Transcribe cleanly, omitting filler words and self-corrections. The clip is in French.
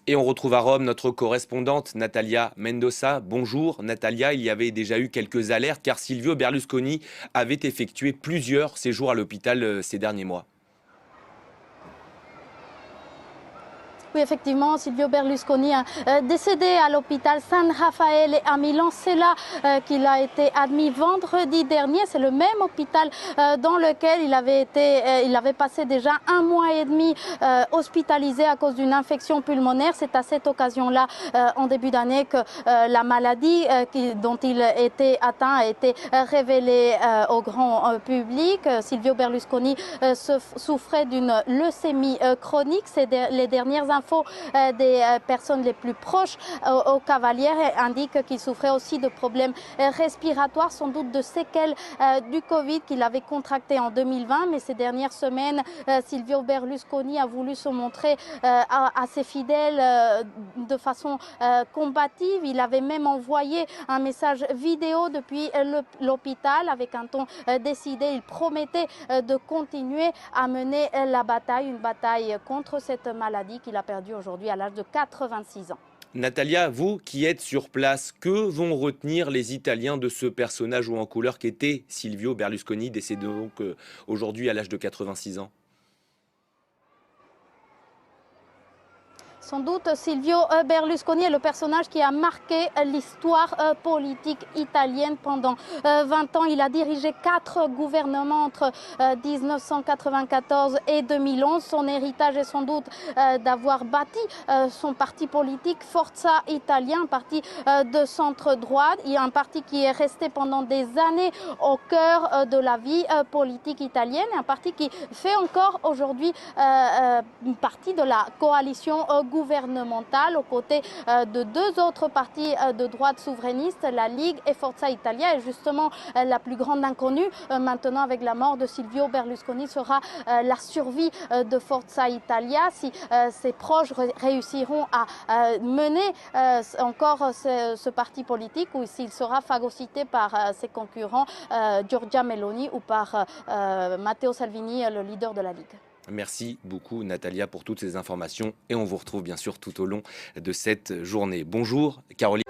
Et on retrouve à Rome notre correspondante Natalia Mendoza. Bonjour Natalia, il y avait déjà eu quelques alertes car Silvio Berlusconi avait effectué plusieurs séjours à l'hôpital ces derniers mois. Oui, effectivement, Silvio Berlusconi est décédé à l'hôpital San Raffaele à Milan. C'est là qu'il a été admis vendredi dernier. C'est le même hôpital dans lequel il avait passé déjà 1 mois et demi hospitalisé à cause d'une infection pulmonaire. C'est à cette occasion-là, en début d'année, que la maladie dont il était atteint a été révélée au grand public. Silvio Berlusconi souffrait d'une leucémie chronique. C'est les dernières infos des personnes les plus proches au Cavaliere indiquent qu'il souffrait aussi de problèmes respiratoires, sans doute de séquelles du Covid qu'il avait contracté en 2020. Mais ces dernières semaines, Silvio Berlusconi a voulu se montrer à ses fidèles de façon combative. Il avait même envoyé un message vidéo depuis l'hôpital avec un ton décidé. Il promettait de continuer à mener la bataille, une bataille contre cette maladie qu'il a perdue aujourd'hui à l'âge de 86 ans. Natalia, vous qui êtes sur place, que vont retenir les Italiens de ce personnage haut en couleur qu'était Silvio Berlusconi, décédé donc aujourd'hui à l'âge de 86 ans? Sans doute, Silvio Berlusconi est le personnage qui a marqué l'histoire politique italienne pendant 20 ans. Il a dirigé 4 gouvernements entre 1994 et 2011. Son héritage est sans doute d'avoir bâti son parti politique Forza Italia, un parti de centre-droite. Il y a un parti qui est resté pendant des années au cœur de la vie politique italienne, un parti qui fait encore aujourd'hui partie de la coalition gouvernementale aux côtés de 2 autres partis de droite souverainistes, la Ligue et Forza Italia. Et justement, la plus grande inconnue maintenant avec la mort de Silvio Berlusconi sera la survie de Forza Italia. Si ses proches réussiront à mener encore ce parti politique ou s'il sera phagocyté par ses concurrents Giorgia Meloni ou par Matteo Salvini, le leader de la Ligue. Merci beaucoup Natalia pour toutes ces informations et on vous retrouve bien sûr tout au long de cette journée. Bonjour Caroline.